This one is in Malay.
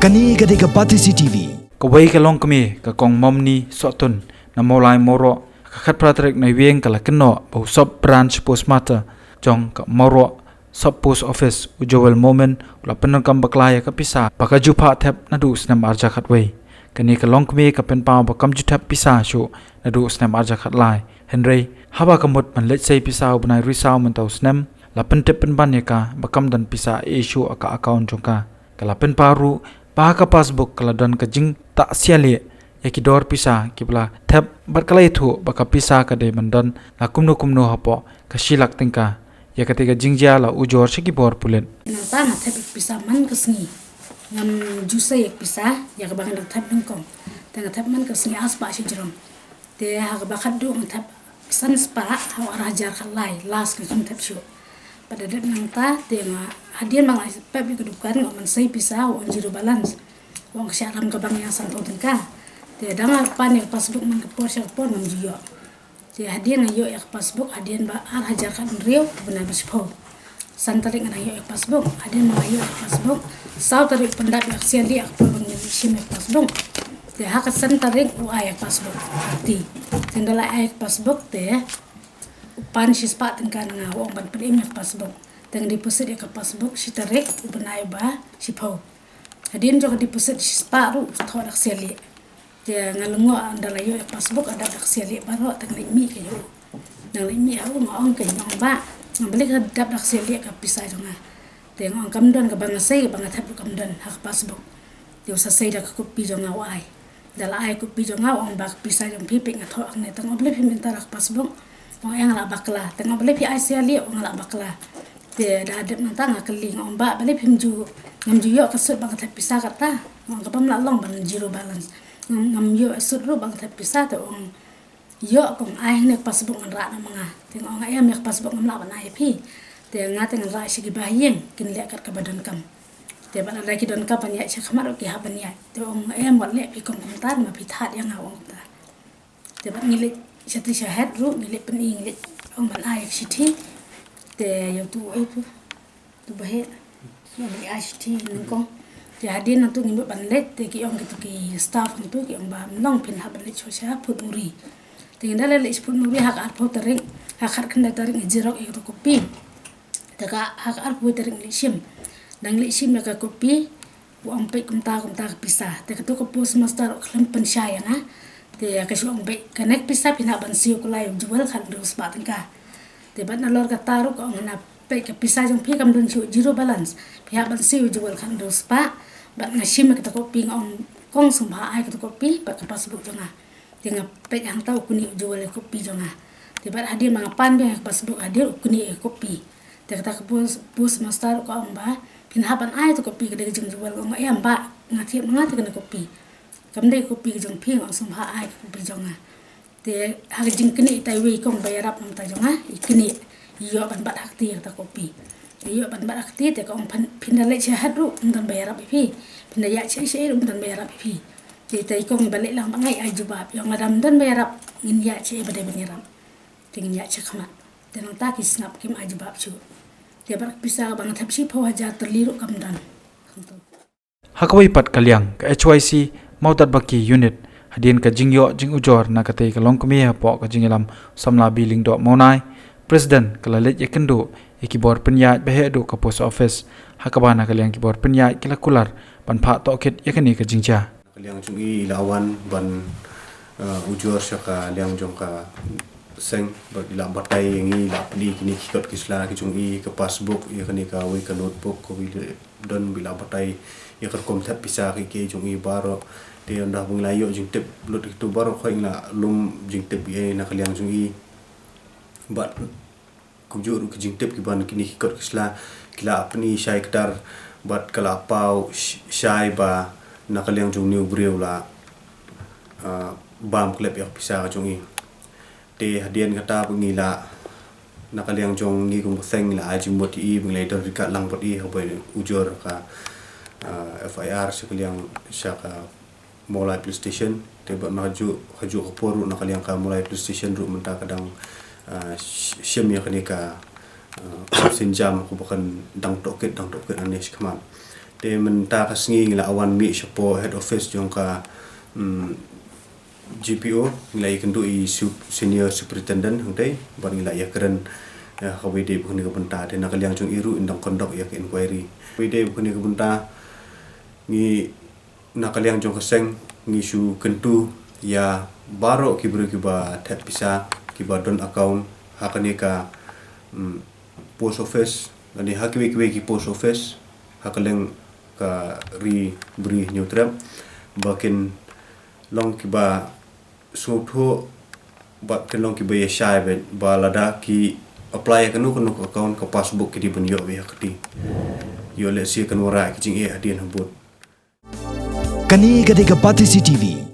Kani gade ka Pati CTV. Kawai ka long kami ka kong momni sotun na molai moro ka khat pratrek na wieng kala keno bau sub branch postmaster jong ka moro sub post office ujowel moment ula penang kam baklaya ka pisa baka jupa thep na du snam arja khatwei kani ka long kami ka pen pa ba kam ju thep pisa shu na du snam arja khatlai henry haba kamut man let sei pisa ubnai risau man tau snam la pen tep pen ban ka bakam dan pisa issue aka account jongka kala pen paru Paha passbook kala dan kajing tak siali ya ki dor pisa ki bla tab barkala itu baka pisa ka de mandan la kumno hapo ka silak tingka ya ketika jingja la ujor siki bor pulen nanta na tab pisa man kesni ngam jusa yak pisa ya ka bangan tab dengkong tanga tab man kesni aspa si jerong te ha ka bakat do tab san spa ha rajar khalai las ka tab shu pada dat nanta te nga hadian mang pep kedukan ngom sei pisa on zero balance wong syaram ka bang yang santo tengka te danga pan yang passbook mang por syak por mang jiyo te hadian ayo yak passbook hadian ba ar hajar kan riu bena bispo santaring ana yo yak passbook hadian mang ayo yak passbook saw tarik pendap yak siali yak por bang sim yak passbook te hak santaring u ayak passbook ti tendala ayak passbook te pan si spa tengka nga wong ban pedim yak passbook teng deposit ya ke passbook si tarik ubenai ba si pau hadin jo deposit si spa ru tho dak seli dia ngalengo andala yo ya passbook ada dak seli baro teng limi ke yo nang limi au ngong ke ngong ba ngambeli ka dak seli ka pisai jonga te ngong kamdan ka bang sei bang thap kamdan hak passbook dia sa sei dak kopi jonga wai dala ai kopi jonga ong bak pisai jong pipik ngatho ang ne teng obli piminta rak passbook ong yang la bakla teng obli pi ai seli ong la bakla te da adep nanta ngakeli ngom ba balik himju ngam ju yo kasut bang thap pisa kata ngom kapam la long ban zero balance ngam yo asut ru bang thap pisa te ong yo kong ai nek passbook ngan ra na manga te ngom ayam nek passbook ngam la ban ai pi te ngate ngan ra sigi bahyeng kin le kat ka badan kam te ban la ki don ka pan ya chakmar ki ha ban ya te ong ayam wat le pi kong tar ma pi that yang ngawong ta te ban ngile chati shahat ru ngile pen ngile ong ban ai siti te yo tu itu tu bahe so ni ashti nungkong te hadin nantu ngimbe banlet te ki ong ki staff nantu ki ong ba long pin ha banlet chosha put muri te ngala le put muri hak arpo tering hak har kenda tering jirok itu kopi te ka hak arpo tering lishim dang lishim ka kopi ong pe kumta pisah te ka to ko pos master khlem pen shaya na te ka shu ong pe kanek pisah pin ha ban siu kulai jual khan dos ba tengka te bat nalor ka taru ko ngana pe ka pisa jong pi kam dun chu zero balance pihak ban siu jual kan dos pa bat ngashim ka ko pi ngong kong sumba ai ka ko pi bat ka passbook jonga te nga pe ang tau kuni jual ko pi jonga te bat hadir mga pan be passbook hadir kuni ko pi te ka bus master ko amba pin haban ai to ko pi ka de jong jual ngong ai amba ngati ngati ka ko pi kam de ko pi jong pi ngong sumba ai ko pi jonga te hak jing kini tai wei kong bayarap nam ta jonga ikini yo ban bat hakti ta kopi yo ban bat hakti te kong pindale chahat ru undan bayarap pi pindaya che undan bayarap pi te tai kong balik lang bangai ajubab yang madam dan bayarap ngin ya che badai bangiram tingin ya che khama te nang ta ki snap kim ajubab chu te bar bisa bang thap si pho hajar terliru kamdan hakawai pat kalyang ka HYC maudat baki unit hadin ka jingyo jing ujor na katei ka longkumi hapo ka jingilam samla biling do monai president kala let yakendo ikibor penya behe do ka post office hakabana kalyang kibor penya kila kular pan pha to khet yakani ka jingja kalyang chungi lawan ban ujor syaka liang jong ka seng bar ila batai ngi la pli kini kikot kisla ki chungi ka passbook yakani ka wi ka notebook ko wi don bila batai yakar kom thap pisa ki chungi baro te ndah bung layo jing tep lot itu baru khoi na lum jing tep ye na kalyang jungi bat kujur ke jing tep ki ban kini kikot kisla kila apni syai kedar bat kala pau syai ba na kalyang jung new brew la bam klep yak pisa jungi te hadian kata pengila na kalyang jung ngi kum seng la ajim bot i bung later rikat lang bot i hobai ujur ka FIR sekaliang syaka mulai PlayStation tebak maju haju koporu nak kalian ka mulai PlayStation ru menta kadang syem ya kenika sinjam ko bukan dang toket anes kaman de menta kasngi ngila awan mi shapo head office jongka GPO ngila ikendu i senior superintendent hungtai ban ngila ya keren kawide bukan ke benta de nakaliang jong iru indang kondok ya ke inquiry wide bukan ke benta ngi nakaliang jong keseng ngi su kentu ya baro kibru kiba tap bisa kiba don account hakane ka post office ani hakiwe ki post office hakaleng ka bri nyutrap bakin long kiba sutho ba kelong kiba ya shai ba lada ki apply kanu account ka passbook ki di bunyo ya kati yo le si kan wara ki jing e adien hambut Kani Gadega Pati CTV.